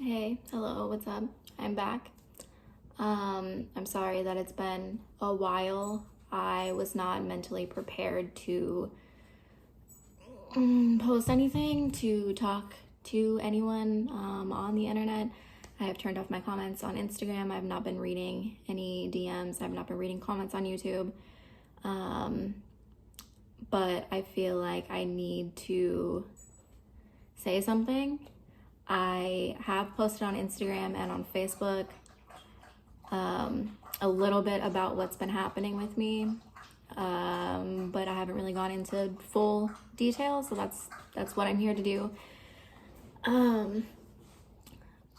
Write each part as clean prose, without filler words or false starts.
Hey, hello, what's up? I'm back. I'm sorry that it's been a while. I was not mentally prepared to post anything, to talk to anyone on the internet. I have turned off my comments on Instagram. I've not been reading any DMs. I've not been reading comments on YouTube. Um, but I feel like I need to say something. I have posted on Instagram and on Facebook a little bit about what's been happening with me, but I haven't really gone into full detail, so that's what I'm here to do. Um,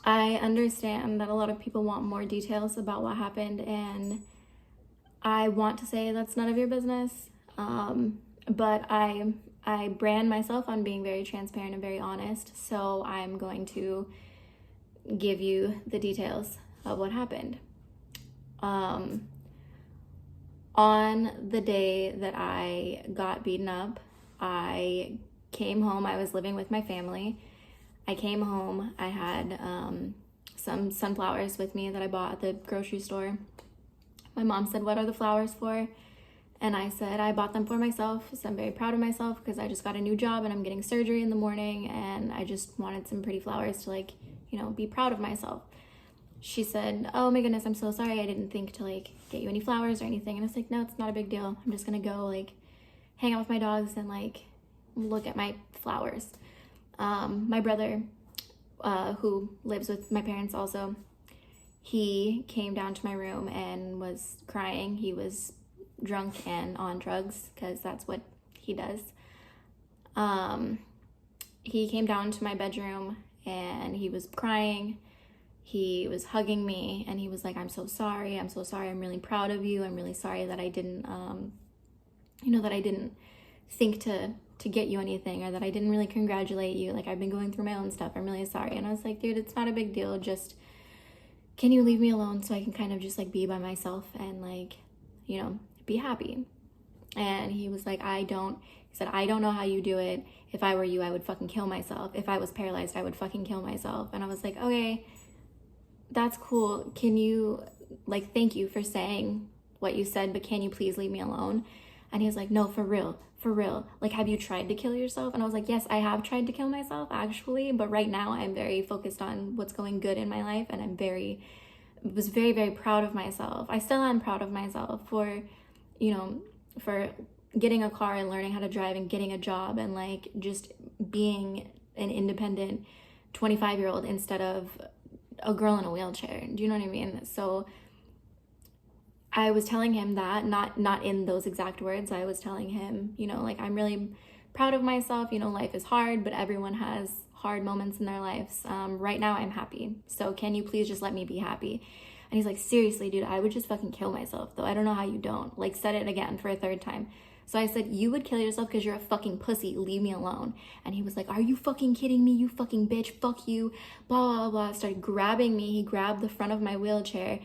I understand that a lot of people want more details about what happened, and I want to say that's none of your business. But I brand myself on being very transparent and very honest, so I'm going to give you the details of what happened. On the day that I got beaten up, I came home. I was living with my family. I came home. I had some sunflowers with me that I bought at the grocery store. My mom said, "What are the flowers for?" And I said, "I bought them for myself. So I'm very proud of myself because I just got a new job and I'm getting surgery in the morning. And I just wanted some pretty flowers to, like, be proud of myself." She said, "Oh my goodness, I'm so sorry. I didn't think to, like, get you any flowers or anything." And I was like, "No, it's not a big deal. I'm just gonna go, like, hang out with my dogs and, like, look at my flowers." My brother, who lives with my parents also, he came down to my room and was crying. He was drunk and on drugs because that's what he does. He came down to my bedroom and he was crying. He was hugging me and he was like, "I'm so sorry. I'm so sorry. I'm really proud of you. I'm really sorry that I didn't, that I didn't think to get you anything, or that I didn't really congratulate you. Like, I've been going through my own stuff. I'm really sorry." And I was like, "Dude, it's not a big deal. Just, can you leave me alone so I can kind of just, like, be by myself and, like, be happy?" And he was like, he said, "I don't know how you do it. If I were you, I would fucking kill myself. If I was paralyzed, I would fucking kill myself." And I was like, "Okay, that's cool. Can you, like, thank you for saying what you said, but can you please leave me alone?" And he was like, "No, for real, for real. Like, have you tried to kill yourself?" And I was like, "Yes, I have tried to kill myself, actually. But right now, I'm very focused on what's going good in my life. And was very, very proud of myself. I still am proud of myself for, for getting a car and learning how to drive and getting a job and, like, just being an independent 25-year-old instead of a girl in a wheelchair. Do you know what I mean?" So I was telling him that, not in those exact words. I was telling him, like, I'm really proud of myself. Life is hard, but everyone has hard moments in their lives. Right now, I'm happy. So can you please just let me be happy? And he's like, "Seriously, dude, I would just fucking kill myself, though. I don't know how you don't." Like, said it again for a third time. So I said, "You would kill yourself because you're a fucking pussy. Leave me alone." And he was like, "Are you fucking kidding me? You fucking bitch. Fuck you." Blah, blah, blah. Started grabbing me. He grabbed the front of my wheelchair.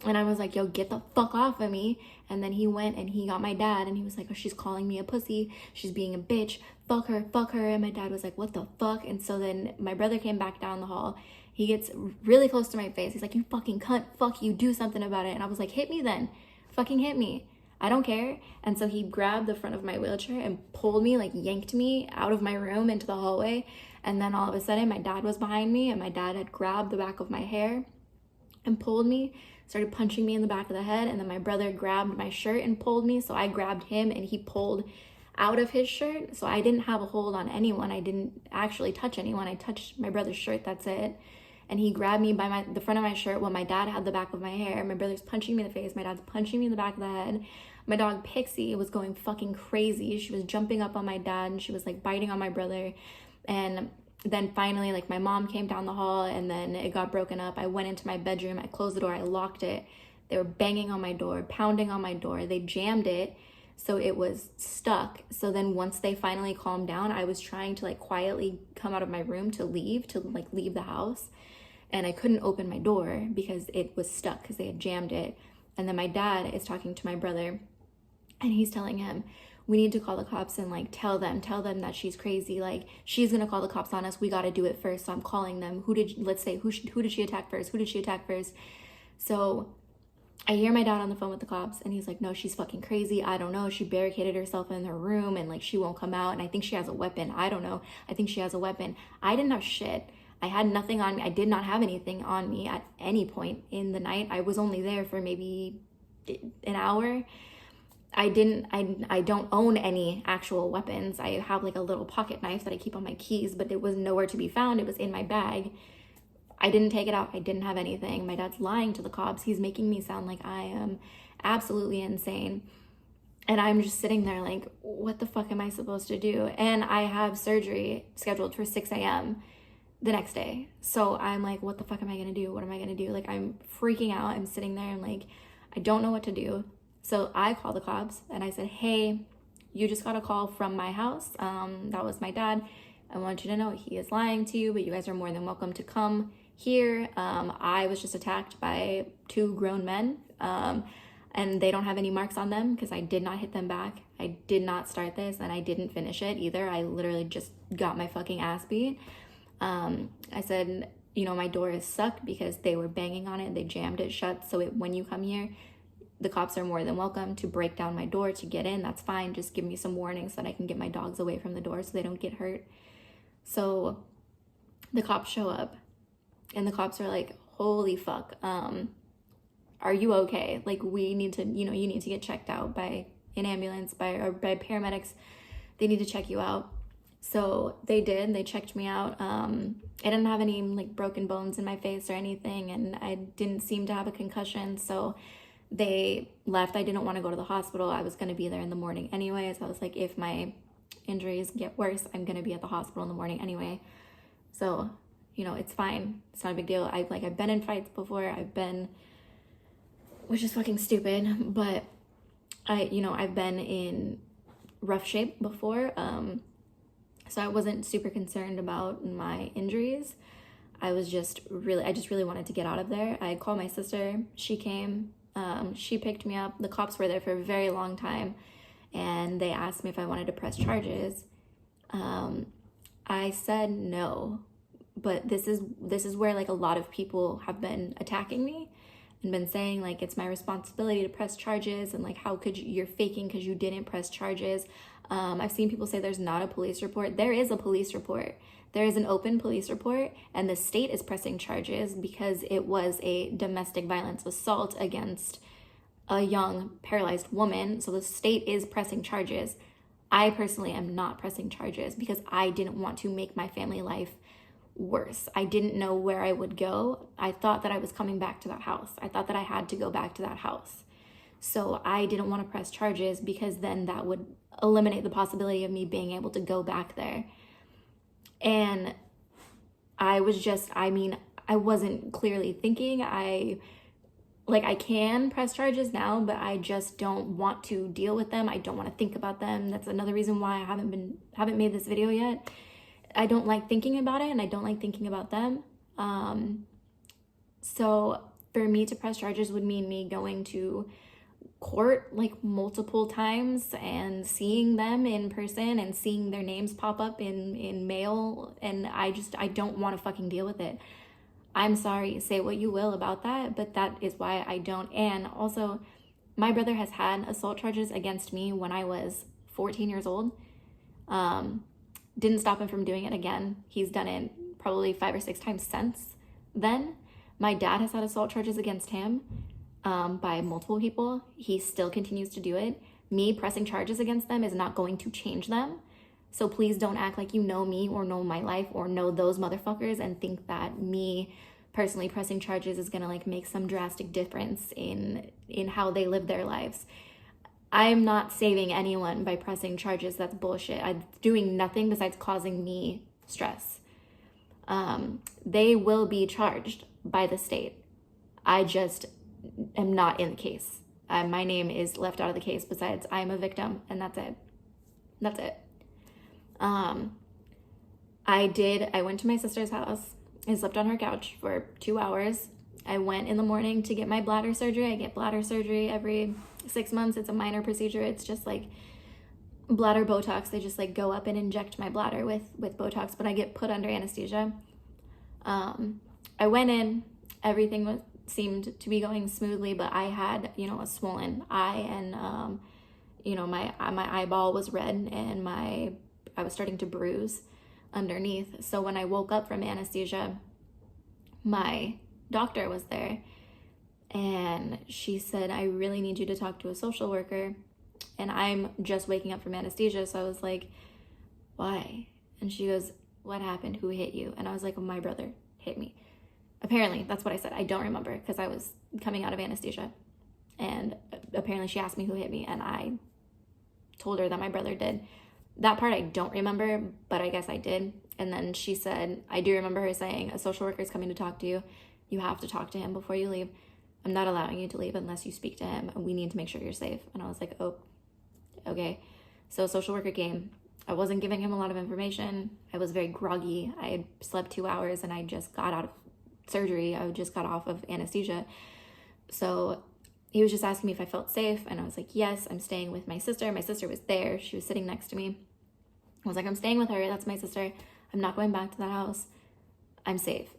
And I was like, "Yo, get the fuck off of me." And then he went and he got my dad and he was like, "Oh, she's calling me a pussy. She's being a bitch. Fuck her, fuck her." And my dad was like, "What the fuck?" And so then my brother came back down the hall. He gets really close to my face. He's like, "You fucking cunt. Fuck you. Do something about it." And I was like, "Hit me then. Fucking hit me. I don't care." And so he grabbed the front of my wheelchair and pulled me, like, yanked me out of my room into the hallway. And then all of a sudden, my dad was behind me and my dad had grabbed the back of my hair and pulled me, started punching me in the back of the head. And then my brother grabbed my shirt and pulled me. So I grabbed him and he pulled out of his shirt. So I didn't have a hold on anyone. I didn't actually touch anyone. I touched my brother's shirt. That's it. And he grabbed me by the front of my shirt while my dad had the back of my hair. My brother's punching me in the face. My dad's punching me in the back of the head. My dog Pixie was going fucking crazy. She was jumping up on my dad and she was, like, biting on my brother. And then finally, like, my mom came down the hall and then it got broken up. I went into my bedroom. I closed the door. I locked it. They were banging on my door, pounding on my door. They jammed it, so it was stuck. So then once they finally calmed down, I was trying to, like, quietly come out of my room to leave the house. And I couldn't open my door because it was stuck because they had jammed it. And then my dad is talking to my brother and he's telling him, we need to call the cops and like tell them that she's crazy. Like, she's gonna call the cops on us. We got to do it first. So I'm calling them. Who did she attack first? Who did she attack first? So I hear my dad on the phone with the cops, and he's like, no, she's fucking crazy. I don't know. She barricaded herself in her room, and like, she won't come out. And I think she has a weapon. I don't know. I think she has a weapon. I didn't have shit. I had nothing on me. I did not have anything on me at any point in the night. I was only there for maybe an hour. I don't own any actual weapons. I have like a little pocket knife that I keep on my keys, but it was nowhere to be found. It was in my bag. I didn't take it out. I didn't have anything. My dad's lying to the cops. He's making me sound like I am absolutely insane. And I'm just sitting there like, what the fuck am I supposed to do? And I have surgery scheduled for 6 a.m. the next day. So I'm like, what the fuck am I gonna do? What am I gonna do? Like, I'm freaking out. I'm sitting there and like, I don't know what to do. So I called the cops and I said, hey, you just got a call from my house. That was my dad. I want you to know he is lying to you, but you guys are more than welcome to come here. I was just attacked by 2 grown men, and they don't have any marks on them because I did not hit them back. I did not start this, and I didn't finish it either. I literally just got my fucking ass beat. I said, you know, my door is stuck because they were banging on it. They jammed it shut. So when you come here, the cops are more than welcome to break down my door to get in. That's fine. Just give me some warning so that I can get my dogs away from the door so they don't get hurt. So the cops show up, and the cops are like, holy fuck, are you okay? Like, we need to, you know, you need to get checked out by an ambulance, by paramedics. They need to check you out. So they did. They checked me out. I didn't have any like broken bones in my face or anything, and I didn't seem to have a concussion. So they left. I didn't want to go to the hospital. I was going to be there in the morning anyways. I was like, if my injuries get worse, I'm going to be at the hospital in the morning anyway. So, you know, it's fine. It's not a big deal. I've been in fights before. Which is fucking stupid, but I've been in rough shape before. So I wasn't super concerned about my injuries. I just really wanted to get out of there. I called my sister. She came. She picked me up. The cops were there for a very long time, and they asked me if I wanted to press charges. I said no, but this is where like a lot of people have been attacking me and been saying like it's my responsibility to press charges, and like, how could you're faking because you didn't press charges. I've seen people say there's not a police report. There is a police report. There is an open police report, and the state is pressing charges because it was a domestic violence assault against a young paralyzed woman. So the state is pressing charges. I personally am not pressing charges because I didn't want to make my family life worse. I didn't know where I would go. I thought that I was coming back to that house. I thought that I had to go back to that house. So I didn't want to press charges because then that would eliminate the possibility of me being able to go back there. And I wasn't clearly thinking. I can press charges now, but I just don't want to deal with them. I don't want to think about them. That's another reason why I haven't made this video yet. I don't like thinking about it, and I don't like thinking about them. So for me to press charges would mean me going to court like multiple times and seeing them in person and seeing their names pop up in mail, and I don't want to fucking deal with it. I'm sorry, say what you will about that, but that is why I don't. And also, my brother has had assault charges against me when I was 14 years old. Didn't stop him from doing it again. He's done it probably 5 or 6 times since then. My dad has had assault charges against him by multiple people. He still continues to do it. Me pressing charges against them is not going to change them. So please don't act like you know me or know my life or know those motherfuckers and think that me personally pressing charges is gonna like make some drastic difference in how they live their lives. I'm not saving anyone by pressing charges. That's bullshit. I'm doing nothing besides causing me stress. They will be charged by the state. I just am not in the case. My name is left out of the case. Besides, I'm a victim, and that's it. That's it. I went to my sister's house. I slept on her couch for 2 hours. I went in the morning to get my bladder surgery. I get bladder surgery every 6 months. It's a minor procedure. It's just like bladder Botox. They just like go up and inject my bladder with Botox, but I get put under anesthesia. I went in, everything seemed to be going smoothly, but I had, you know, a swollen eye, and you know, my eyeball was red, and I was starting to bruise underneath. So when I woke up from anesthesia, my doctor was there, and she said, I really need you to talk to a social worker. And I'm just waking up from anesthesia, so I was like, why? And she goes, what happened? Who hit you? And I was like, my brother hit me. Apparently, that's what I said. I don't remember, because I was coming out of anesthesia. And apparently she asked me who hit me, and I told her that my brother did. That part I don't remember, but I guess I did. And then she said, I do remember her saying, a social worker is coming to talk to you. You have to talk to him before you leave. I'm not allowing you to leave unless you speak to him, and we need to make sure you're safe. And I was like, oh, okay. So a social worker came. I wasn't giving him a lot of information. I was very groggy. I had slept 2 hours, and I just got out of surgery. I just got off of anesthesia. So he was just asking me if I felt safe, and I was like, yes, I'm staying with my sister. My sister was there. She was sitting next to me. I was like, I'm staying with her. That's my sister. I'm not going back to that house. I'm safe.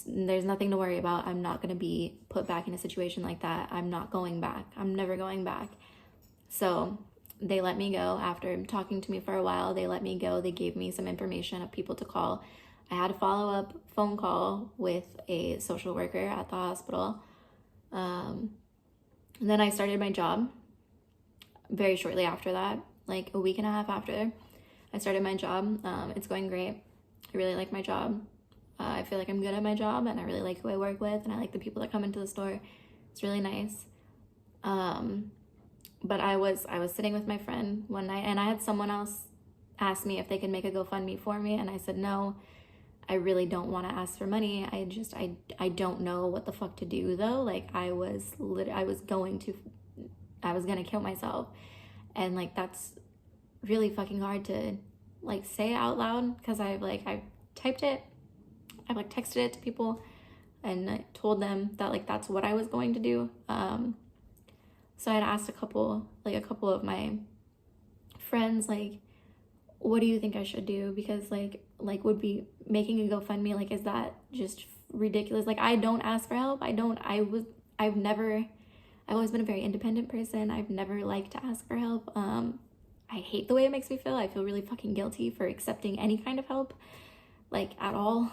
There's nothing to worry about. I'm not going to be put back in a situation like that. I'm not going back. I'm never going back. So they let me go. After talking to me for a while, they let me go. They gave me some information of people to call. I had a follow-up phone call with a social worker at the hospital. And then I started my job very shortly after that, like a week and a half after I started my job. It's going great. I really like my job. I feel like I'm good at my job, and I really like who I work with, and I like the people that come into the store. It's really nice. But I was sitting with my friend one night, and I had someone else ask me if they could make a GoFundMe for me, and I said no. I really don't want to ask for money. I don't know what the fuck to do though. Like I was gonna kill myself, and like that's really fucking hard to like say out loud, because I've typed it, I've like texted it to people, and I told them that like that's what I was going to do. So I had asked a couple of my friends, like, what do you think I should do? Because like would be making a GoFundMe, like, is that just ridiculous? Like, I don't ask for help. I've always been a very independent person. I've never liked to ask for help. I hate the way it makes me feel. I feel really fucking guilty for accepting any kind of help, like at all.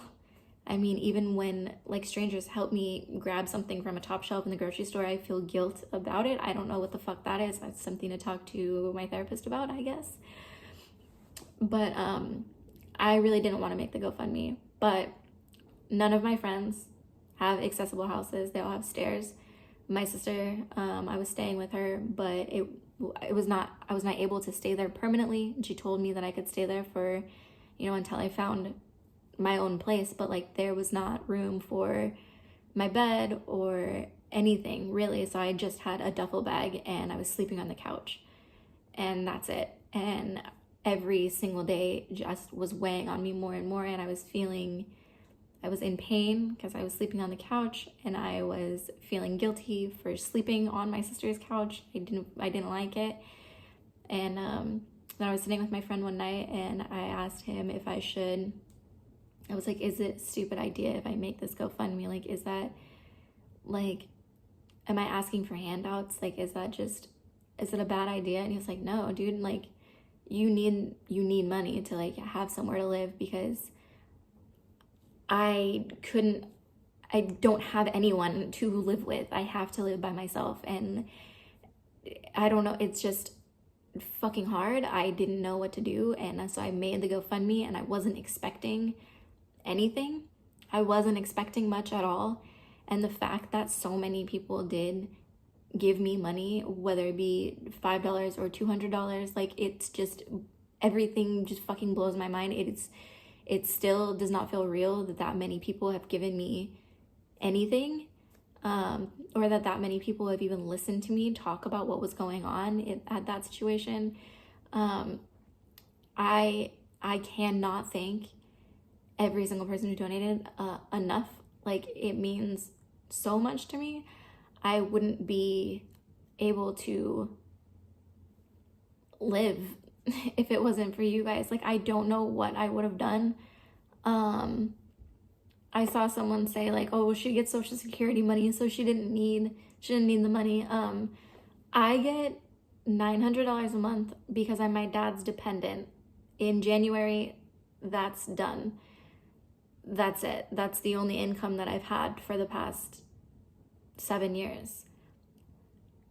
I mean, even when like strangers help me grab something from a top shelf in the grocery store, I feel guilt about it. I don't know what the fuck that is. That's something to talk to my therapist about, I guess. But I really didn't want to make the GoFundMe, but none of my friends have accessible houses. They all have stairs. My sister, I was staying with her, but I was not able to stay there permanently. And she told me that I could stay there for, until I found my own place, but like there was not room for my bed or anything really. So I just had a duffel bag, and I was sleeping on the couch, and that's it. And every single day just was weighing on me more and more, and I was in pain because I was sleeping on the couch, and I was feeling guilty for sleeping on my sister's couch. I didn't like it. And then I was sitting with my friend one night, and I asked him if I was like, is it a stupid idea if I make this GoFundMe? Like, is that like, am I asking for handouts? Like, is it a bad idea? And he was like, no, dude, like you need money to like have somewhere to live, because I don't have anyone to live with. I have to live by myself, and I don't know, it's just fucking hard. I didn't know what to do, and so I made the GoFundMe, and I wasn't expecting anything. I wasn't expecting much at all. And the fact that so many people did give me money, whether it be $5 or $200, like it's just, everything just fucking blows my mind. It still does not feel real that many people have given me anything, or that many people have even listened to me talk about what was going on at that situation. I cannot thank every single person who donated enough. Like, it means so much to me. I wouldn't be able to live if it wasn't for you guys. Like, I don't know what I would have done. I saw someone say like, oh, she gets Social Security money, so she didn't need the money. I get $900 a month because I'm my dad's dependent. In January, that's done. That's it. That's the only income that I've had for the past 7 years.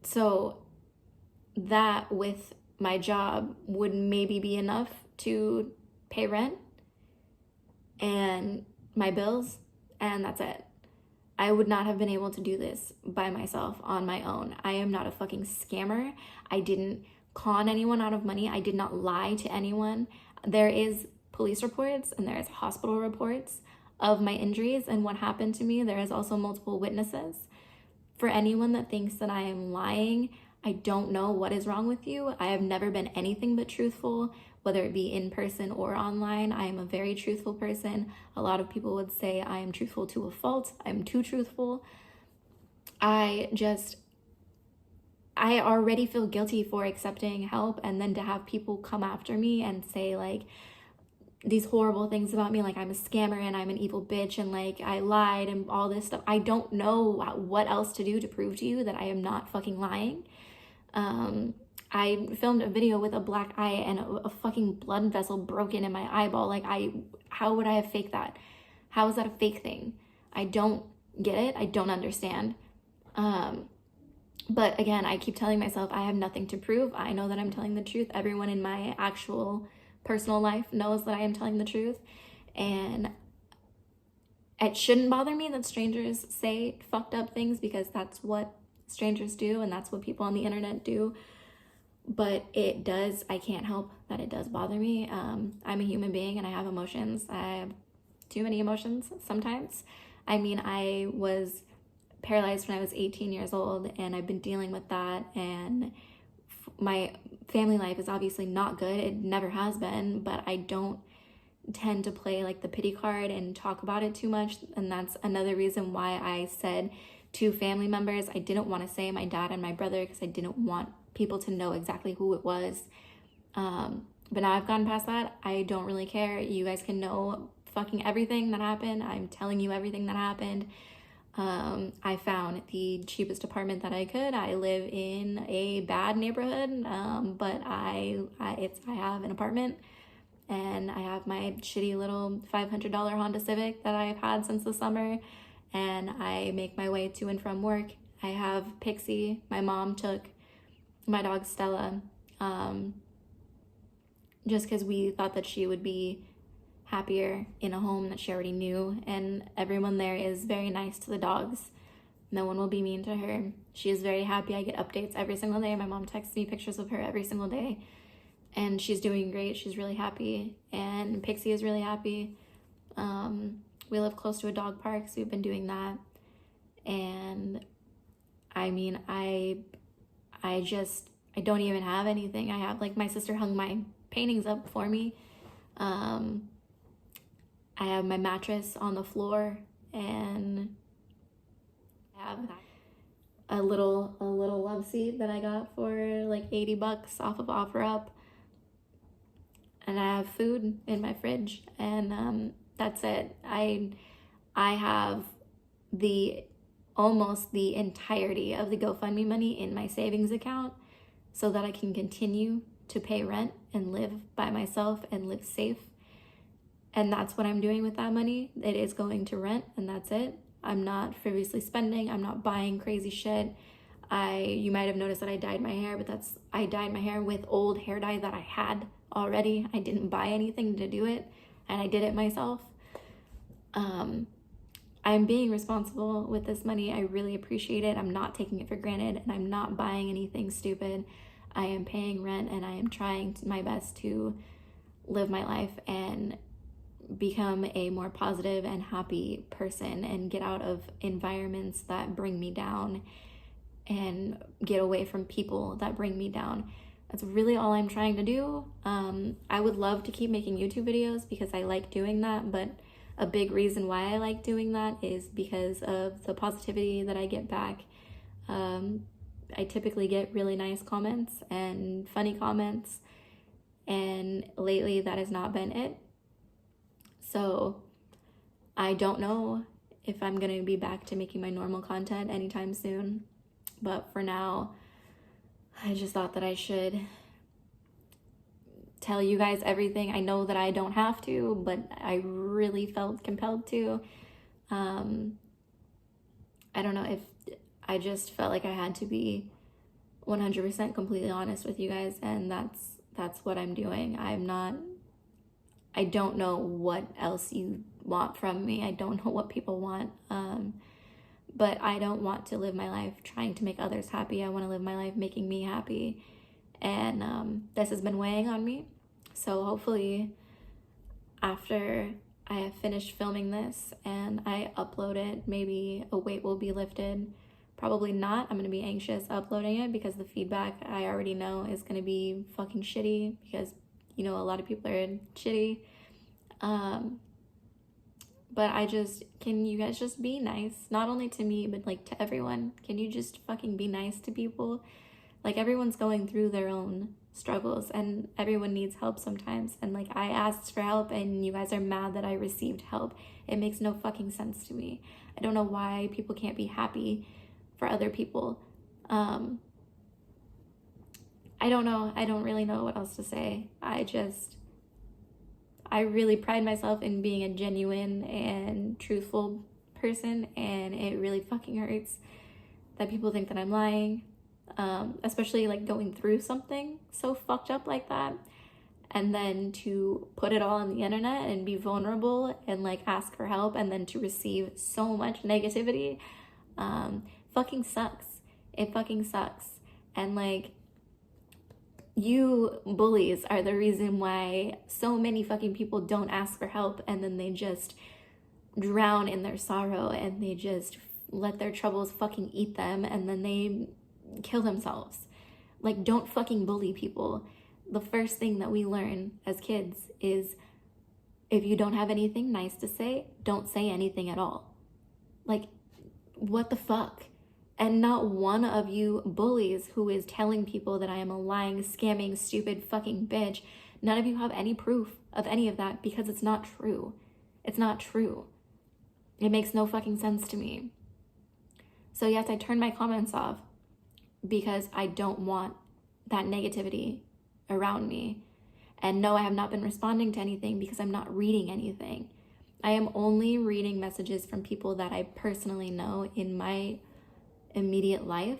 So that with my job would maybe be enough to pay rent and my bills, and that's it. I would not have been able to do this by myself on my own. I am not a fucking scammer. I didn't con anyone out of money. I did not lie to anyone. There is police reports and there is hospital reports of my injuries and what happened to me. There is also multiple witnesses. For anyone that thinks that I am lying, I don't know what is wrong with you. I have never been anything but truthful, whether it be in person or online. I am a very truthful person. A lot of people would say I am truthful to a fault. I'm too truthful. I already feel guilty for accepting help, and then to have people come after me and say like these horrible things about me, like I'm a scammer and I'm an evil bitch and like I lied and all this stuff. I don't know what else to do to prove to you that I am not fucking lying. I filmed a video with a black eye and a fucking blood vessel broken in my eyeball. Like, how would I have faked that? How is that a fake thing? I don't get it. I don't understand. But again, I keep telling myself I have nothing to prove. I know that I'm telling the truth. Everyone in my actual personal life knows that I am telling the truth. And it shouldn't bother me that strangers say fucked up things, because that's what strangers do and that's what people on the internet do. But it does, I can't help that it does bother me. I'm a human being and I have emotions. I have too many emotions sometimes. I mean, I was paralyzed when I was 18 years old and I've been dealing with that, and my family life is obviously not good. It never has been, but I don't tend to play like the pity card and talk about it too much. And that's another reason why I said to family members, I didn't want to say my dad and my brother, because I didn't want people to know exactly who it was. But now I've gone past that. I don't really care. You guys can know fucking everything that happened. I'm telling you everything that happened. I found the cheapest apartment that I could. I live in a bad neighborhood, but I have an apartment, and I have my shitty little $500 Honda Civic that I've had since the summer, and I make my way to and from work. I have Pixie. My mom took my dog Stella, just because we thought that she would be happier in a home that she already knew, and everyone there is very nice to the dogs. No one will be mean to her. She is very happy. I get updates every single day. My mom texts me pictures of her every single day, and she's doing great. She's really happy, and Pixie is really happy. We live close to a dog park, so we've been doing that. And I mean, I don't even have anything. I have, like, my sister hung my paintings up for me. I have my mattress on the floor, and I have a little love seat that I got for like $80 off of OfferUp. And I have food in my fridge, and that's it. I have almost the entirety of the GoFundMe money in my savings account so that I can continue to pay rent and live by myself and live safe. And that's what I'm doing with that money. It is going to rent, and that's it. I'm not frivolously spending. I'm not buying crazy shit. You might have noticed that I dyed my hair, but I dyed my hair with old hair dye that I had already. I didn't buy anything to do it, and I did it myself. I'm being responsible with this money. I really appreciate it. I'm not taking it for granted, and I'm not buying anything stupid. I am paying rent, and I am trying my best to live my life and become a more positive and happy person, and get out of environments that bring me down, and get away from people that bring me down. That's really all I'm trying to do. I would love to keep making YouTube videos because I like doing that, but a big reason why I like doing that is because of the positivity that I get back. I typically get really nice comments and funny comments, And lately that has not been it. So I don't know if I'm going to be back to making my normal content anytime soon. But for now, I just thought that I should tell you guys everything. I know that I don't have to, but I really felt compelled to. I don't know if I just felt like I had to be 100% completely honest with you guys, and that's what I'm doing. I don't know what else you want from me. I don't know what people want. But I don't want to live my life trying to make others happy. I want to live my life making me happy. And this has been weighing on me. So hopefully after I have finished filming this and I upload it, maybe a weight will be lifted. Probably not. I'm going to be anxious uploading it because the feedback I already know is going to be fucking shitty because, you know, a lot of people are shitty. But can you guys just be nice? Not only to me, but like to everyone. Can you just fucking be nice to people? Like everyone's going through their own struggles and everyone needs help sometimes. And like I asked for help and you guys are mad that I received help. It makes no fucking sense to me. I don't know why people can't be happy for other people. I don't know. I don't really know what else to say. I really pride myself in being a genuine and truthful person, and it really fucking hurts that people think that I'm lying, especially like going through something so fucked up like that, and then to put it all on the internet and be vulnerable and like ask for help and then to receive so much negativity, fucking sucks. It fucking sucks. And like, you bullies are the reason why so many fucking people don't ask for help and then they just drown in their sorrow and they just let their troubles fucking eat them and then they kill themselves. Like, don't fucking bully people. The first thing that we learn as kids is if you don't have anything nice to say, don't say anything at all. Like, what the fuck? And not one of you bullies who is telling people that I am a lying, scamming, stupid fucking bitch, none of you have any proof of any of that because it's not true. It's not true. It makes no fucking sense to me. So yes, I turned my comments off because I don't want that negativity around me. And no, I have not been responding to anything because I'm not reading anything. I am only reading messages from people that I personally know in my immediate life,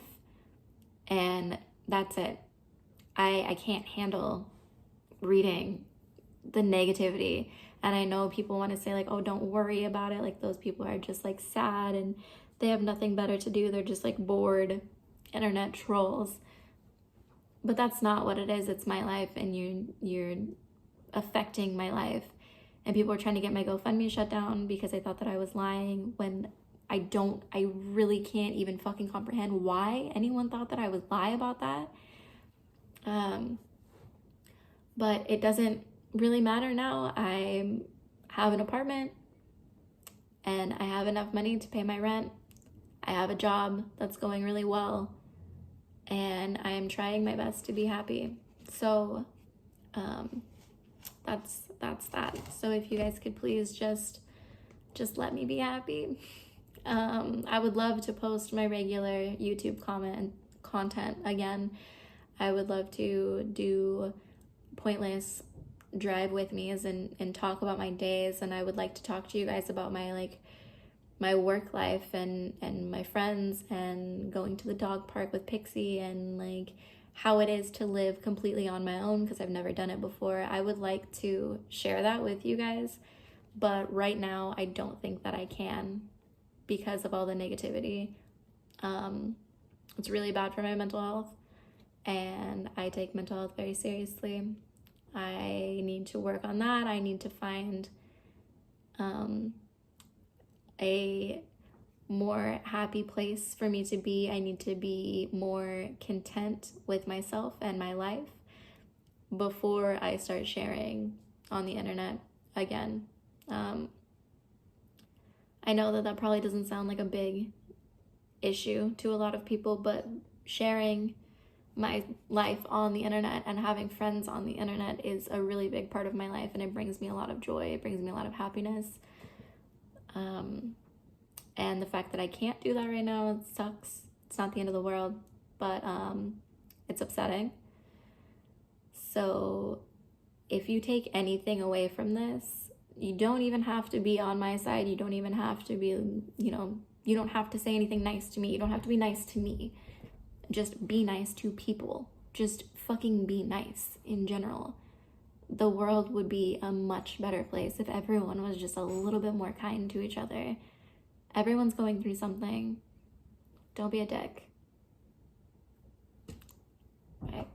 and that's it. I can't handle reading the negativity, and I know people want to say like, oh, don't worry about it, like those people are just like sad and they have nothing better to do, they're just like bored internet trolls. But that's not what it is. It's my life and you're affecting my life. And people are trying to get my GoFundMe shut down because I thought that I was lying when I really can't even fucking comprehend why anyone thought that I would lie about that. But it doesn't really matter now. I have an apartment and I have enough money to pay my rent. I have a job that's going really well and I am trying my best to be happy. So that's that. So if you guys could please just let me be happy. I would love to post my regular YouTube content again. I would love to do pointless drive with me's and talk about my days, and I would like to talk to you guys about my work life and my friends and going to the dog park with Pixie and like how it is to live completely on my own because I've never done it before. I would like to share that with you guys, but right now I don't think that I can because of all the negativity. It's really bad for my mental health and I take mental health very seriously. I need to work on that. I need to find a more happy place for me to be. I need to be more content with myself and my life before I start sharing on the internet again. I know that probably doesn't sound like a big issue to a lot of people, but sharing my life on the internet, and having friends on the internet is a really big part of my life, and it brings me a lot of joy. It brings me a lot of happiness. And the fact that I can't do that right now, it sucks. It's not the end of the world, but it's upsetting. So if you take anything away from this, you don't even have to be on my side. You don't even have to be, you don't have to say anything nice to me. You don't have to be nice to me. Just be nice to people. Just fucking be nice in general. The world would be a much better place if everyone was just a little bit more kind to each other. Everyone's going through something. Don't be a dick. Bye.